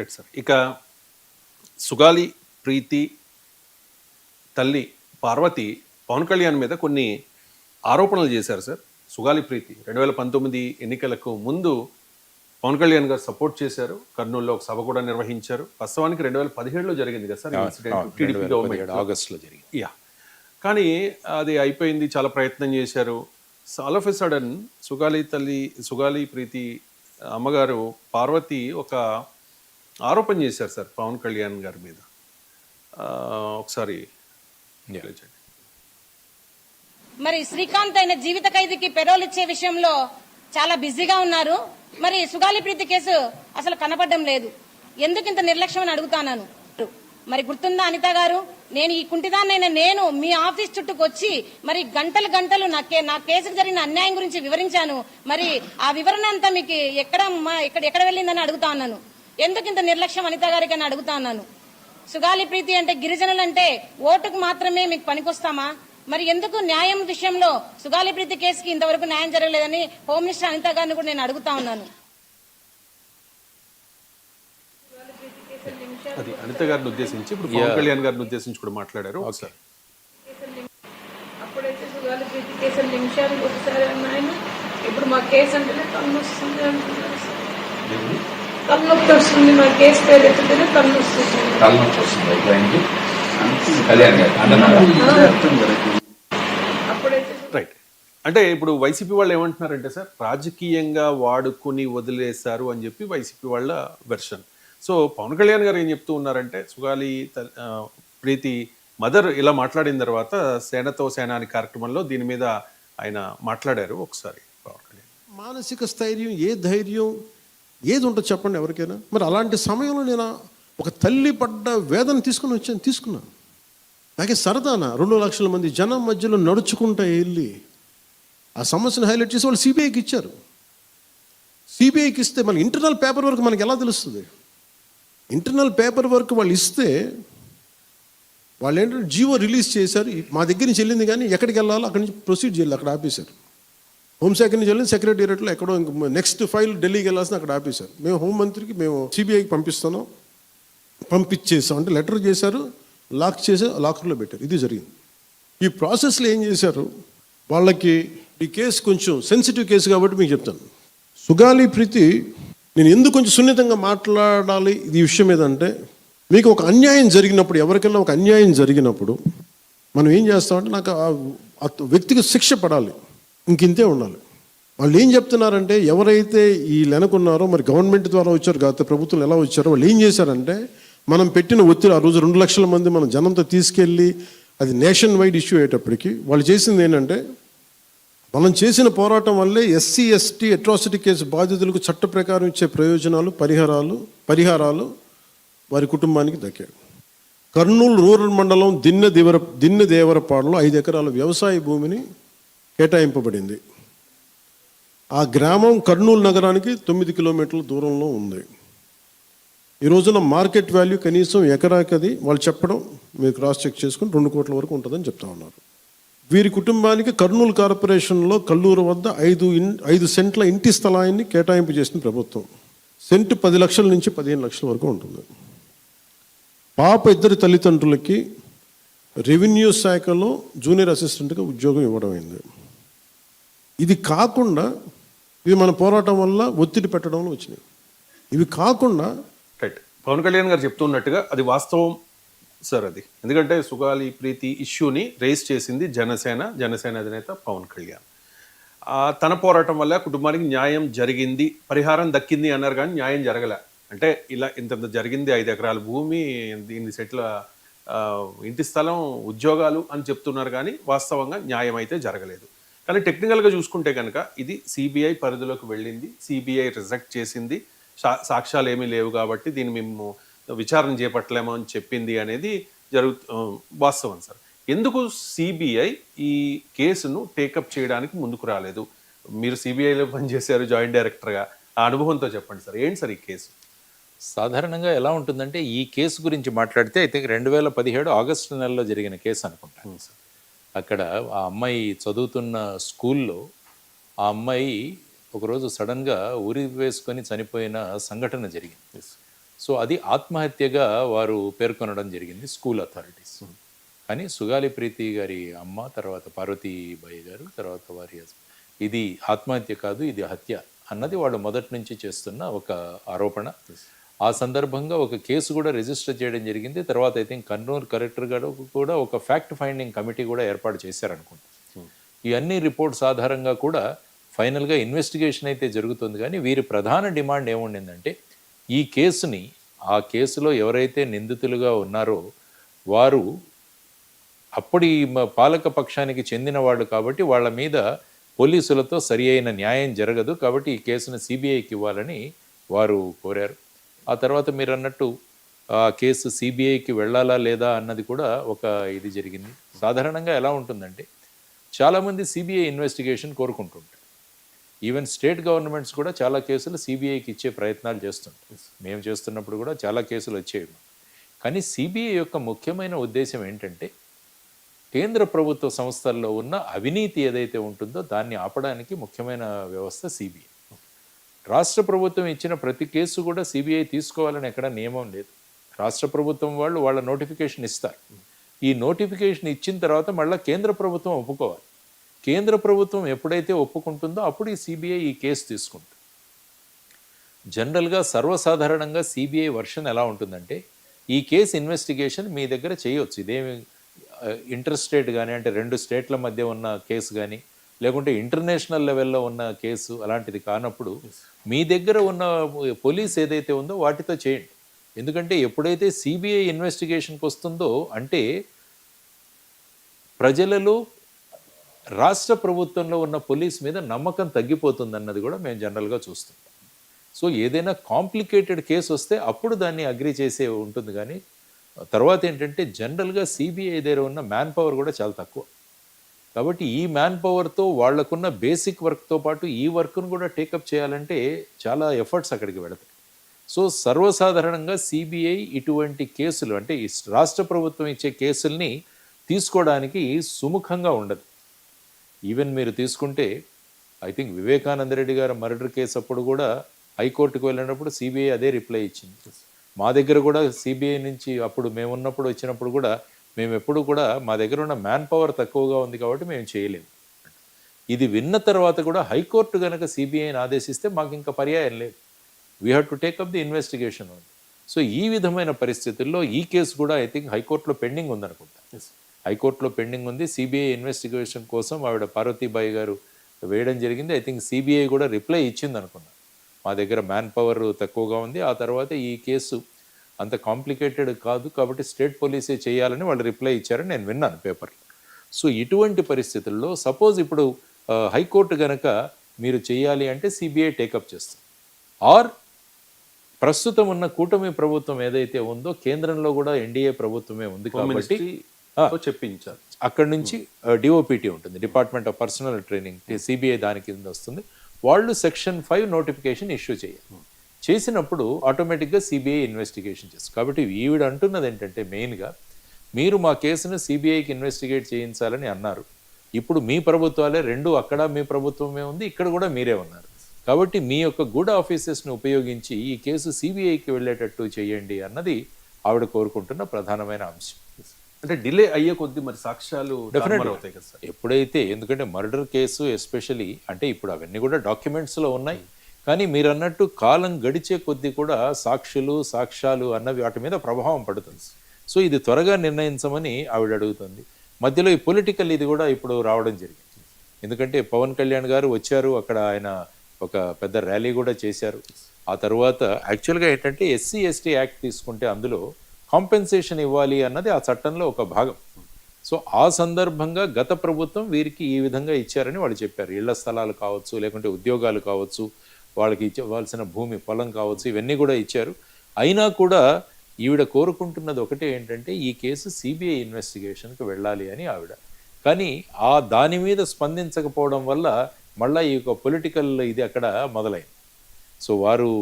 Right sir. ఇక సుగాలి ప్రీతి తల్లి పార్వతి పవన్ కళ్యాణ్ మీద కొన్ని ఆరోపణలు చేశారు సార్. సుగాలి ప్రీతి 2019 ఎన్నికలకు ముందు పవన్ కళ్యాణ్ గారు సపోర్ట్ చేశారు. కర్నూలులో ఒక సభ కూడా నిర్వహించారు. వాస్తవానికి 2017లో జరిగింది కదా సార్ ఇన్సిడెంట్, టీడీపీ గవర్నమెంట్ ఆగస్టులో జరిగింది. యా, కానీ అది అయిపోయింది, చాలా ప్రయత్నం చేశారు. All of a sudden Sugali Preethi అమ్మగారు పార్వతి ఒక ఆరోపణ చేశారు సార్ పవన్ కళ్యాణ్ గారి మీద. ఒకసారి మరి శ్రీకాంత్ అయిన జీవిత ఖైదీకి పెరోల్ ఇచ్చే విషయంలో చాలా బిజీగా ఉన్నారు. మరి సుగాలి ప్రీతి కేసు అసలు కనపడడం లేదు. ఎందుకు ఇంత నిర్లక్ష్యం అని అడుగుతాను. మరి గుర్తుందా అనిత గారు, నేను ఈ కుంటిదాన్నైనా నేను మీ ఆఫీస్ చుట్టూకు వచ్చి మరి గంటలు గంటలు నా కేసుకు జరిగిన అన్యాయం గురించి వివరించాను. మరి ఆ వివరణ అంతా మీకు ఎక్కడ వెళ్ళిందని అడుగుతా ఉన్నాను. ఎందుకు ఇంత నిర్లక్ష్యం అనిత గారికి అని అడుగుతా ఉన్నాను. సుగాలి ప్రీతి అంటే గిరిజనులు అంటే ఓటుకు మాత్రమే మీకు పనికొస్తామా? మరి ఎందుకు న్యాయం విషయంలో సుగాలి ప్రీతి కేసుకి ఇంతవరకు న్యాయం జరగలేదని హోమ్ మినిస్టర్ అనిత గారిని కూడా నేను అడుగుతా ఉన్నాను. అది అనిత గారిని ఉద్దేశించి ఇప్పుడు పవన్ కళ్యాణ్ గారిని ఉద్దేశించి కూడా మాట్లాడారు. ఒకసారి అప్పుడైతే సుగాలి ప్రీతి కేసులు నిమిషాలు ఒకసారి అన్నాయన, ఇప్పుడు మా కేసు అంటేనే తల్లు వస్తుంది అంటున్నారు. తలనొప్పి వస్తుంది, మా కేసు పేరు ఎత్తుతేనే తలనొప్పి వస్తుంది. రైట్. అంటే ఇప్పుడు వైసీపీ వాళ్ళు ఏమంటున్నారంటే సార్, రాజకీయంగా వాడుకుని వదిలేశారు అని చెప్పి వైసీపీ వాళ్ళ వెర్షన్. సో పవన్ కళ్యాణ్ గారు ఏం చెప్తూ ఉన్నారంటే, సుగాలి ప్రీతి మదర్ ఇలా మాట్లాడిన తర్వాత సేనతో సేన అనే కార్యక్రమంలో దీని మీద ఆయన మాట్లాడారు. ఒకసారి పవన్ కళ్యాణ్. మానసిక స్థైర్యం, ఏ ధైర్యం ఏది ఉంటుందో చెప్పండి ఎవరికైనా. మరి అలాంటి సమయంలో నేను ఒక తల్లి పడ్డ వేదన తీసుకున్నాను. నాకే సరదానా 2 లక్షల మంది జనం మధ్యలో నడుచుకుంటా వెళ్ళి ఆ సమస్యను హైలైట్ చేసి వాళ్ళు సిబిఐకి ఇచ్చారు. సిబిఐకి ఇస్తే మన ఇంటర్నల్ పేపర్ వర్క్ మనకి ఎలా తెలుస్తుంది? ఇంటర్నల్ పేపర్ వర్క్ వాళ్ళు ఇస్తే వాళ్ళు ఏంటంటే జీవో రిలీజ్ చేశారు. మా దగ్గర నుంచి వెళ్ళింది, కానీ ఎక్కడికి వెళ్ళాలో అక్కడి నుంచి ప్రొసీడ్ చేయాలి, అక్కడ ఆపేశారు. హోంశాఖ నుంచి వెళ్ళింది సెక్రటేరియట్లో ఎక్కడో నెక్స్ట్ ఫైల్ ఢిల్లీకి వెళ్ళాల్సిన అక్కడ ఆపేశారు. మేము హోంమంత్రికి మేము సిబిఐకి పంపించేసాం అంటే లెటర్ చేశారు, లాక్ చేసి లాకర్లో పెట్టారు. ఇది జరిగింది. ఈ ప్రాసెస్లో ఏం చేశారు, వాళ్ళకి ఈ కేసు కొంచెం సెన్సిటివ్ కేసు కాబట్టి మీకు చెప్తాను. సుగాలి ప్రీతి నేను ఎందుకు కొంచెం సున్నితంగా మాట్లాడాలి ఈ విషయం ఏదంటే, మీకు ఒక అన్యాయం జరిగినప్పుడు, ఎవరికైనా ఒక అన్యాయం జరిగినప్పుడు మనం ఏం చేస్తామంటే, నాకు ఆ వ్యక్తికి శిక్ష పడాలి, ఇంకింతే ఉండాలి. వాళ్ళు ఏం చెప్తున్నారంటే, ఎవరైతే ఈ లెనకున్నారో మరి గవర్నమెంట్ ద్వారా వచ్చారు, గత ప్రభుత్వం ఎలా వచ్చారో వాళ్ళు ఏం చేశారంటే, మనం పెట్టిన ఒత్తిడి ఆ రోజు 2 లక్షల మంది మన జనంతో తీసుకెళ్ళి అది నేషన్ వైడ్ ఇష్యూ అయ్యేటప్పటికి వాళ్ళు చేసింది ఏంటంటే, మనం చేసిన పోరాటం వల్లే ఎస్సీ ఎస్టీ అట్రాసిటీ కేసు బాధితులకు చట్ట ప్రకారం ఇచ్చే ప్రయోజనాలు పరిహారాలు వారి కుటుంబానికి దక్కాయి. కర్నూలు రూరల్ మండలం దిన్నెదేవరపాడులో 5 ఎకరాల వ్యవసాయ భూమిని కేటాయింపబడింది. ఆ గ్రామం కర్నూలు నగరానికి 9 కిలోమీటర్ల దూరంలో ఉంది. ఈ రోజున మార్కెట్ వాల్యూ కనీసం ఎకరాకది వాళ్ళు చెప్పడం మీరు క్రాస్ చెక్ చేసుకుని 2 కోట్ల వరకు ఉంటుందని చెప్తా ఉన్నారు. వీరి కుటుంబానికి కర్నూలు కార్పొరేషన్లో కల్లూరు వద్ద 5 సెంట్ల ఇంటి స్థలాన్ని కేటాయింపు చేసిన ప్రభుత్వం. సెంటు 10 లక్షల నుంచి 15 లక్షల వరకు ఉంటుంది. పాప 2 తల్లిదండ్రులకి రెవెన్యూ శాఖలో జూనియర్ అసిస్టెంట్గా ఉద్యోగం ఇవ్వడం అయింది. ఇది కాకుండా ఇవి మన పోరాటం వల్ల ఒత్తిడి పెట్టడంలో వచ్చినాయి. ఇవి కాకుండా రైట్, పవన్ కళ్యాణ్ గారు చెప్తున్నట్టుగా అది వాస్తవం సార్. అది ఎందుకంటే సుగాలి ప్రీతి ఇష్యూని రేస్ చేసింది జనసేన అధినేత పవన్ కళ్యాణ్. తన పోరాటం వల్ల కుటుంబానికి న్యాయం జరిగింది, పరిహారం దక్కింది అన్నారు, కానీ న్యాయం జరగలే. అంటే ఇలా ఇంత జరిగింది, 5 ఎకరాల భూమి, ఇన్ని సెట్ల ఇంటి స్థలం, ఉద్యోగాలు అని చెప్తున్నారు, కానీ వాస్తవంగా న్యాయం అయితే జరగలేదు. కానీ టెక్నికల్గా చూసుకుంటే కనుక ఇది సిబిఐ పరిధిలోకి వెళ్ళింది, సిబిఐ రిజెక్ట్ చేసింది, సాక్ష్యాలు ఏమీ లేవు కాబట్టి దీన్ని మేము విచారణ చేపట్టలేమో అని చెప్పింది అనేది వాస్తవం సార్. ఎందుకు సిబిఐ ఈ కేసును టేకప్ చేయడానికి ముందుకు రాలేదు? మీరు సిబిఐలో పనిచేశారు జాయింట్ డైరెక్టర్గా, ఆ అనుభవంతో చెప్పండి సార్, ఏంటి సార్ ఈ కేసు? సాధారణంగా ఎలా ఉంటుందంటే, ఈ కేసు గురించి మాట్లాడితే ఐ థింక్ 2017 ఆగస్టు నెలలో జరిగిన కేసు అనుకుంటాను సార్. అక్కడ ఆ అమ్మాయి చదువుతున్న స్కూల్లో ఆ అమ్మాయి ఒకరోజు సడన్గా ఉరి వేసుకొని చనిపోయిన సంఘటన జరిగింది. సో అది ఆత్మహత్యగా వారు పేర్కొనడం జరిగింది స్కూల్ అథారిటీస్. కానీ సుగాలి ప్రీతి గారి అమ్మ, తర్వాత పార్వతీబాయి గారు, తర్వాత వారి ఇది ఆత్మహత్య కాదు, ఇది హత్య అన్నది వాళ్ళు మొదటి నుంచి చేస్తున్న ఒక ఆరోపణ. ఆ సందర్భంగా ఒక కేసు కూడా రిజిస్టర్ చేయడం జరిగింది. తర్వాత ఐ థింక్ కర్నూలు కలెక్టర్ గారు కూడా ఒక ఫ్యాక్ట్ ఫైండింగ్ కమిటీ కూడా ఏర్పాటు చేశారనుకుంటా. ఈ అన్ని రిపోర్ట్స్ ఆధారంగా కూడా ఫైనల్గా ఇన్వెస్టిగేషన్ అయితే జరుగుతుంది. కానీ వీరి ప్రధాన డిమాండ్ ఏముండిందంటే ఈ కేసుని, ఆ కేసులో ఎవరైతే నిందితులుగా ఉన్నారో వారు అప్పటి పాలక పక్షానికి చెందిన వాళ్ళు కాబట్టి వాళ్ళ మీద పోలీసులతో సరి అయిన న్యాయం జరగదు, కాబట్టి ఈ కేసును సిబిఐకి ఇవ్వాలని వారు కోరారు. ఆ తర్వాత మీరు అన్నట్టు ఆ కేసు సిబిఐకి వెళ్ళాలా లేదా అన్నది కూడా ఒక ఇది జరిగింది. సాధారణంగా ఎలా ఉంటుందంటే చాలామంది సిబిఐ ఇన్వెస్టిగేషన్ కోరుకుంటుంటారు. ఈవెన్ స్టేట్ గవర్నమెంట్స్ కూడా చాలా కేసులు సిబిఐకి ఇచ్చే ప్రయత్నాలు చేస్తుంటారు. మేము చేస్తున్నప్పుడు కూడా చాలా కేసులు వచ్చేవి. కానీ సిబిఐ యొక్క ముఖ్యమైన ఉద్దేశం ఏంటంటే కేంద్ర ప్రభుత్వ సంస్థల్లో ఉన్న అవినీతి ఏదైతే ఉంటుందో దాన్ని ఆపడానికి ముఖ్యమైన వ్యవస్థ సిబిఐ. రాష్ట్ర ప్రభుత్వం ఇచ్చిన ప్రతి కేసు కూడా సిబిఐ తీసుకోవాలని ఎక్కడ నియమం లేదు. రాష్ట్ర ప్రభుత్వం వాళ్ళు వాళ్ళ నోటిఫికేషన్ ఇస్తారు. ఈ నోటిఫికేషన్ ఇచ్చిన తర్వాత మళ్ళీ కేంద్ర ప్రభుత్వం ఒప్పుకోవాలి. కేంద్ర ప్రభుత్వం ఎప్పుడైతే ఒప్పుకుంటుందో అప్పుడు ఈ సిబిఐ ఈ కేసు తీసుకుంటుంది. జనరల్గా సర్వసాధారణంగా సిబిఐ వర్షన్ ఎలా ఉంటుందంటే ఈ కేసు ఇన్వెస్టిగేషన్ మీ దగ్గర చేయొచ్చు, ఇదేమి ఇంటర్ స్టేట్ కానీ అంటే 2 స్టేట్ల మధ్య ఉన్న కేసు కానీ లేకుంటే ఇంటర్నేషనల్ లెవెల్లో ఉన్న కేసు అలాంటిది కానప్పుడు మీ దగ్గర ఉన్న పోలీస్ ఏదైతే ఉందో వాటితో చేయండి. ఎందుకంటే ఎప్పుడైతే సిబిఐ ఇన్వెస్టిగేషన్కి వస్తుందో అంటే ప్రజలలో రాష్ట్ర ప్రభుత్వంలో ఉన్న పోలీస్ మీద నమ్మకం తగ్గిపోతుంది అన్నది కూడా మేము జనరల్గా చూస్తుంటాం. సో ఏదైనా కాంప్లికేటెడ్ కేసు వస్తే అప్పుడు దాన్ని అగ్రీ చేసే ఉంటుంది. కానీ తర్వాత ఏంటంటే జనరల్గా సిబిఐ దగ్గర ఉన్న మ్యాన్ పవర్ కూడా చాలా తక్కువ. కాబట్టి ఈ మ్యాన్ పవర్తో వాళ్లకున్న బేసిక్ వర్క్తో పాటు ఈ వర్క్ను కూడా టేకప్ చేయాలంటే చాలా ఎఫర్ట్స్ అక్కడికి వెళతాయి. సో సర్వసాధారణంగా సిబిఐ ఇటువంటి కేసులు అంటే ఈ రాష్ట్ర ప్రభుత్వం ఇచ్చే కేసుల్ని తీసుకోవడానికి సుముఖంగా ఉండదు. ఈవెన్ మీరు తీసుకుంటే ఐ థింక్ వివేకానంద రెడ్డి గారు మర్డర్ కేసు అప్పుడు కూడా హైకోర్టుకు వెళ్ళినప్పుడు సిబిఐ అదే రిప్లై ఇచ్చింది. మా దగ్గర కూడా సిబిఐ నుంచి అప్పుడు మేమున్నప్పుడు వచ్చినప్పుడు కూడా మేము ఎప్పుడు కూడా మా దగ్గర ఉన్న మ్యాన్ పవర్ తక్కువగా ఉంది కాబట్టి మేము చేయలేము. ఇది విన్న తర్వాత కూడా హైకోర్టు కనుక సిబిఐని ఆదేశిస్తే మాకు ఇంకా పర్యాయం లేదు, we have to take up the investigation ఉంది. సో ఈ విధమైన పరిస్థితుల్లో ఈ కేసు కూడా ఐ థింక్ హైకోర్టులో పెండింగ్ ఉందనుకుంటా. హైకోర్టులో పెండింగ్ ఉంది. సిబిఐ ఇన్వెస్టిగేషన్ కోసం ఆవిడ పార్వతీబాయి గారు వేయడం జరిగింది. ఐ థింక్ సిబిఐ కూడా రిప్లై ఇచ్చింది అనుకున్నా, మా దగ్గర మ్యాన్ పవర్ తక్కువగా ఉంది, ఆ తర్వాత ఈ కేసు అంత కాంప్లికేటెడ్ కాదు కాబట్టి స్టేట్ పోలీసే చేయాలని వాళ్ళు రిప్లై ఇచ్చారని నేను విన్నాను పేపర్లో. సో ఇటువంటి పరిస్థితుల్లో సపోజ్ ఇప్పుడు హైకోర్టు కనుక మీరు చేయాలి అంటే సిబిఐ టేకప్ చేస్తుంది. ఆర్ ప్రస్తుతం ఉన్న కూటమి ప్రభుత్వం ఏదైతే ఉందో కేంద్రంలో కూడా ఎన్డీఏ ప్రభుత్వమే ఉంది కాబట్టి చెప్పించారు. అక్కడి నుంచి డిఓపిటి ఉంటుంది, department of personal training, CBI దాని కింద వస్తుంది. వాళ్ళు సెక్షన్ 5 నోటిఫికేషన్ ఇష్యూ చేయాలి. చేసినప్పుడు ఆటోమేటిక్గా సిబిఐ ఇన్వెస్టిగేషన్ చేస్తుంది. కాబట్టి ఈవిడ అంటున్నది ఏంటంటే మెయిన్గా మీరు మా కేసును సిబిఐకి ఇన్వెస్టిగేట్ చేయించాలని అన్నారు. ఇప్పుడు మీ ప్రభుత్వాలే 2 అక్కడ మీ ప్రభుత్వమే ఉంది, ఇక్కడ కూడా మీరే ఉన్నారు. కాబట్టి మీ యొక్క గుడ్ ఆఫీసెస్ని ఉపయోగించి ఈ కేసు సిబిఐకి వెళ్ళేటట్టు చేయండి అన్నది ఆవిడ కోరుకుంటున్న ప్రధానమైన అంశం. అంటే డిలే అయ్యే కొద్ది మరి సాక్ష్యాలు అవుతాయి కదా సార్ ఎప్పుడైతే, ఎందుకంటే మర్డర్ కేసు ఎస్పెషలీ అంటే ఇప్పుడు అవన్నీ కూడా డాక్యుమెంట్స్లో ఉన్నాయి. కానీ మీరు అన్నట్టు కాలం గడిచే కొద్దీ కూడా సాక్ష్యాలు అన్నవి వాటి మీద ప్రభావం పడుతుంది. సో ఇది త్వరగా నిర్ణయించమని ఆవిడ అడుగుతుంది. మధ్యలో ఈ పొలిటికల్ ఇది కూడా ఇప్పుడు రావడం జరిగింది. ఎందుకంటే పవన్ కళ్యాణ్ గారు వచ్చారు, అక్కడ ఆయన ఒక పెద్ద ర్యాలీ కూడా చేశారు. ఆ తర్వాత యాక్చువల్గా ఏంటంటే ఎస్సీ ఎస్టీ యాక్ట్ తీసుకుంటే అందులో కాంపెన్సేషన్ ఇవ్వాలి అన్నది ఆ చట్టంలో ఒక భాగం. సో ఆ సందర్భంగా గత ప్రభుత్వం వీరికి ఈ విధంగా ఇచ్చారని వాళ్ళు చెప్పారు. ఇళ్ల స్థలాలు కావచ్చు, లేకుంటే ఉద్యోగాలు కావచ్చు, వాళ్ళకి ఇవ్వాల్సిన భూమి పొలం కావచ్చు, ఇవన్నీ కూడా ఇచ్చారు. అయినా కూడా ఈవిడ కోరుకుంటున్నది ఒకటే ఏంటంటే ఈ కేసు సిబిఐ ఇన్వెస్టిగేషన్కి వెళ్ళాలి అని ఆవిడ. కానీ దాని మీద స్పందించకపోవడం వల్ల మళ్ళీ ఈ యొక్క పొలిటికల్ ఇది అక్కడ మొదలైంది. సో వారు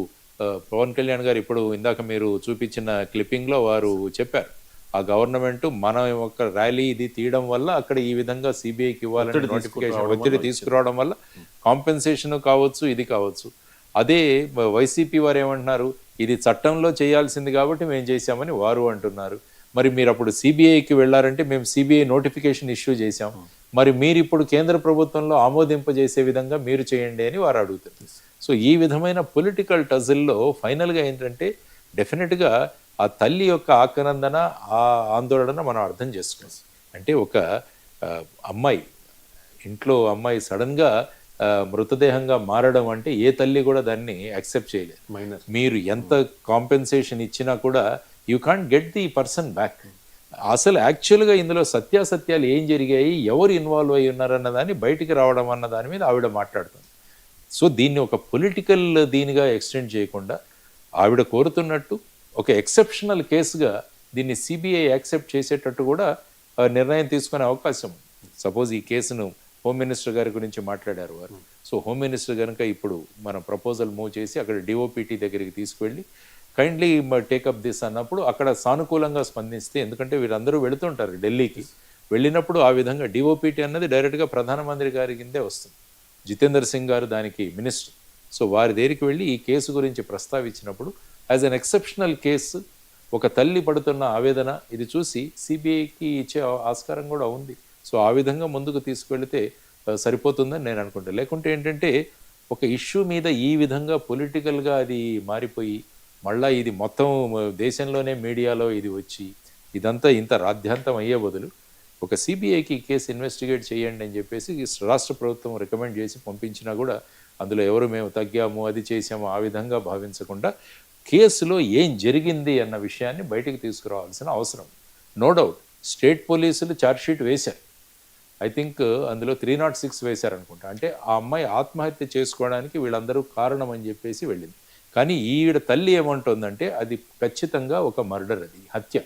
పవన్ కళ్యాణ్ గారు ఇప్పుడు ఇందాక మీరు చూపించిన క్లిప్పింగ్లో వారు చెప్పారు, ఆ గవర్నమెంట్ మన ఒక ర్యాలీ ఇది తీయడం వల్ల అక్కడ ఈ విధంగా సిబిఐకి ఇవ్వాలని నోటిఫికేషన్ ఒత్తిడి తీసుకురావడం వల్ల కాంపెన్సేషన్ కావచ్చు, ఇది కావచ్చు. అదే వైసీపీ వారు ఏమంటున్నారు, ఇది చట్టంలో చేయాల్సింది కాబట్టి మేము చేశామని వారు అంటున్నారు. మరి మీరు అప్పుడు సిబిఐకి వెళ్ళారంటే మేము సిబిఐ నోటిఫికేషన్ ఇష్యూ చేశాం, మరి మీరు ఇప్పుడు కేంద్ర ప్రభుత్వంలో ఆమోదింపజేసే విధంగా మీరు చేయండి అని వారు అడుగుతున్నారు. సో ఈ విధమైన పొలిటికల్ టజిల్లో ఫైనల్గా ఏంటంటే డెఫినెట్గా ఆ తల్లి యొక్క ఆక్రందన, ఆ ఆందోళన మనం అర్థం చేసుకోవాలి. అంటే ఒక అమ్మాయి, ఇంట్లో అమ్మాయి సడన్గా మృతదేహంగా మారడం అంటే ఏ తల్లి కూడా దాన్ని యాక్సెప్ట్ చేయలేదు. మీరు ఎంత కాంపెన్సేషన్ ఇచ్చినా కూడా you can't get the person back. అసలు యాక్చువల్గా ఇందులో సత్యాసత్యాలు ఏం జరిగాయి, ఎవరు ఇన్వాల్వ్ అయి ఉన్నారన్న దాన్ని బయటికి రావడం అన్న దాని మీద ఆవిడ మాట్లాడుతుంది. సో దీన్ని ఒక పొలిటికల్ దీనిగా ఎక్స్టెండ్ చేయకుండా ఆవిడ కోరుతున్నట్టు ఒక ఎక్సెప్షనల్ కేసుగా దీన్ని సిబిఐ యాక్సెప్ట్ చేసేటట్టు కూడా నిర్ణయం తీసుకునే అవకాశం ఉంది. సపోజ్ ఈ కేసును హోమ్ మినిస్టర్ గారి గురించి మాట్లాడారు వారు. సో హోమ్ మినిస్టర్ కనుక ఇప్పుడు మన ప్రపోజల్ మూవ్ చేసి అక్కడ డిఓపిటి దగ్గరికి తీసుకువెళ్ళి కైండ్లీ టేకప్ దిస్ అన్నప్పుడు అక్కడ సానుకూలంగా స్పందిస్తే, ఎందుకంటే వీరందరూ వెళుతుంటారు ఢిల్లీకి, వెళ్ళినప్పుడు ఆ విధంగా డిఓపిటి అన్నది డైరెక్ట్గా ప్రధానమంత్రి గారి కిందే వస్తుంది. జితేందర్ సింగ్ గారు దానికి మినిస్టర్. సో వారి దగ్గరికి వెళ్ళి ఈ కేసు గురించి ప్రస్తావించినప్పుడు యాజ్ అన్ ఎక్సెప్షనల్ కేసు ఒక తల్లి పడుతున్న ఆవేదన ఇది చూసి సిబిఐకి ఇచ్చే ఆస్కారం కూడా ఉంది. సో ఆ విధంగా ముందుకు తీసుకెళ్తే సరిపోతుందని నేను అనుకుంటాను. లేకుంటే ఏంటంటే ఒక ఇష్యూ మీద ఈ విధంగా పొలిటికల్గా అది మారిపోయి మళ్ళీ ఇది మొత్తం దేశంలోనే మీడియాలో ఇది వచ్చి ఇదంతా ఇంత రాద్ధాంతం అయ్యే బదులు ఒక సిబిఐకి కేసు ఇన్వెస్టిగేట్ చేయండి అని చెప్పేసి రాష్ట్ర ప్రభుత్వం రికమెండ్ చేసి పంపించినా కూడా అందులో ఎవరు మేము తగ్గాము అది చేసాము ఆ విధంగా భావించకుండా కేసులో ఏం జరిగింది అన్న విషయాన్ని బయటికి తీసుకురావాల్సిన అవసరం. నో డౌట్ స్టేట్ పోలీసులు ఛార్జ్షీట్ వేశారు. ఐ థింక్ అందులో 306 వేశారనుకుంటా. అంటే ఆ అమ్మాయి ఆత్మహత్య చేసుకోవడానికి వీళ్ళందరూ కారణం అని చెప్పేసి వెళ్ళింది. కానీ ఈవిడ తల్లి ఏమంటుందంటే అది ఖచ్చితంగా ఒక మర్డర్, అది హత్య.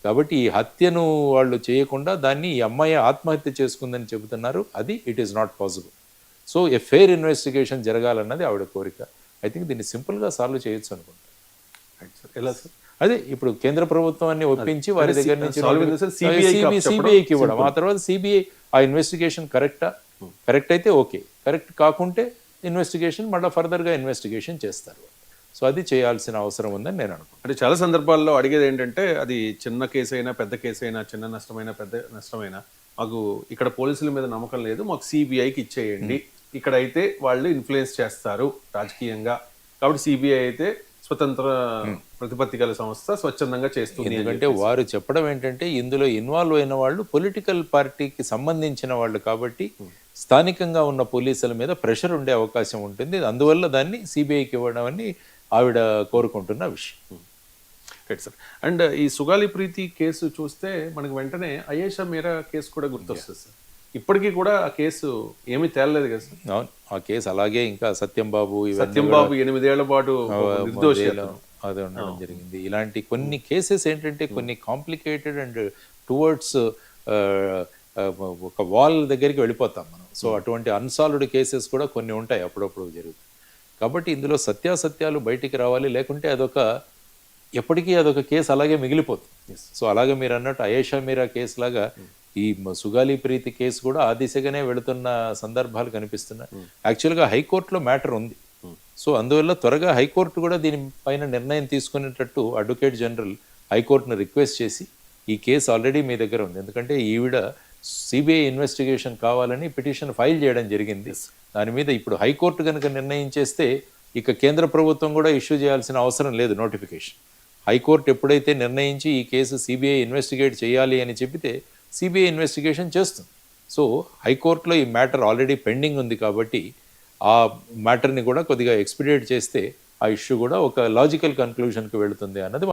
కాబట్టి ఈ హత్యను వాళ్ళు చేయకుండా దాన్ని ఈ అమ్మాయి ఆత్మహత్య చేసుకుందని చెబుతున్నారు. అది it is not possible. So a fair investigation జరగాలన్నది ఆవిడ కోరిక. ఐ థింక్ దీన్ని సింపుల్గా సాల్వ్ చేయొచ్చు అనుకుంటా. ఎలా సార్? అదే ఇప్పుడు కేంద్ర ప్రభుత్వాన్ని ఒప్పించి వారి దగ్గర నుంచి CBI సిబిఐకి ఇవ్వడం, ఆ తర్వాత సిబిఐ ఆ ఇన్వెస్టిగేషన్ కరెక్ట్ అయితే ఓకే, కరెక్ట్ కాకుంటే ఇన్వెస్టిగేషన్ మళ్ళీ ఫర్దర్గా ఇన్వెస్టిగేషన్ చేస్తారు. సో అది చేయాల్సిన అవసరం ఉందని నేను అనుకుంటున్నాను. అంటే చాలా సందర్భాల్లో అడిగేది ఏంటంటే అది చిన్న కేసు అయినా పెద్ద కేసు అయినా, చిన్న నష్టమైనా పెద్ద నష్టమైనా, మాకు ఇక్కడ పోలీసుల మీద నమ్మకం లేదు, మాకు సిబిఐకి ఇచ్చేయండి, ఇక్కడైతే వాళ్ళు ఇన్ఫ్లుయెన్స్ చేస్తారు రాజకీయంగా, కాబట్టి సిబిఐ అయితే స్వతంత్ర ప్రతిపత్తి గల సంస్థ స్వచ్ఛందంగా చేస్తుంది. ఎందుకంటే వారు చెప్పడం ఏంటంటే ఇందులో ఇన్వాల్వ్ అయిన వాళ్ళు పొలిటికల్ పార్టీకి సంబంధించిన వాళ్ళు కాబట్టి స్థానికంగా ఉన్న పోలీసుల మీద ప్రెషర్ ఉండే అవకాశం ఉంటుంది, అందువల్ల దాన్ని సిబిఐకి ఇవ్వడం అని ఆవిడ కోరుకుంటున్న విషయం. Right sir. అండ్ ఈ సుగాలి ప్రీతి కేసు చూస్తే మనకు వెంటనే అయేషా మీరా కేసు కూడా గుర్తొస్తుంది సార్. ఇప్పటికీ కూడా ఆ కేసు ఏమీ తేలలేదు కదా సార్? అవును, ఆ కేసు అలాగే ఇంకా సత్యంబాబు 8 ఏళ్ల పాటు నిర్దోషి అది ఉండడం జరిగింది. ఇలాంటి కొన్ని కేసెస్ ఏంటంటే కొన్ని కాంప్లికేటెడ్ అండ్ టువర్డ్స్ ఒక వాల్ దగ్గరికి వెళ్ళిపోతాం మనం. సో అటువంటి అన్సాల్వ్డ్ కేసెస్ కూడా కొన్ని ఉంటాయి, అప్పుడప్పుడు జరుగుతాయి. కాబట్టి ఇందులో సత్యాసత్యాలు బయటికి రావాలి, లేకుంటే ఎప్పటికీ అదొక కేసు అలాగే మిగిలిపోతుంది. సో అలాగే మీరు అన్నట్టు అయేషా మీరా కేసు లాగా ఈ సుగాలి ప్రీతి కేసు కూడా ఆ దిశగానే వెళుతున్న సందర్భాలు కనిపిస్తున్నాయి. యాక్చువల్గా హైకోర్టులో మ్యాటర్ ఉంది. సో అందువల్ల త్వరగా హైకోర్టు కూడా దీనిపైన నిర్ణయం తీసుకునేటట్టు అడ్వకేట్ జనరల్ హైకోర్టును రిక్వెస్ట్ చేసి ఈ కేసు ఆల్రెడీ మీ దగ్గర ఉంది, ఎందుకంటే ఈవిడ సిబిఐ ఇన్వెస్టిగేషన్ కావాలని పిటిషన్ ఫైల్ చేయడం జరిగింది. దాని మీద ఇప్పుడు హైకోర్టు కనుక నిర్ణయం చేస్తే ఇక కేంద్ర ప్రభుత్వం కూడా ఇష్యూ చేయాల్సిన అవసరం లేదు నోటిఫికేషన్. హైకోర్టు ఎప్పుడైతే నిర్ణయించి ఈ కేసు సిబిఐ ఇన్వెస్టిగేట్ చేయాలి అని చెబితే సిబిఐ ఇన్వెస్టిగేషన్ చేస్తుంది. సో హైకోర్టులో ఈ మ్యాటర్ ఆల్రెడీ పెండింగ్ ఉంది కాబట్టి ఆ మ్యాటర్ని కూడా కొద్దిగా ఎక్స్పీడియేట్ చేస్తే ఆ ఇష్యూ కూడా ఒక లాజికల్ కన్క్లూజన్కి వెళుతుంది అన్నది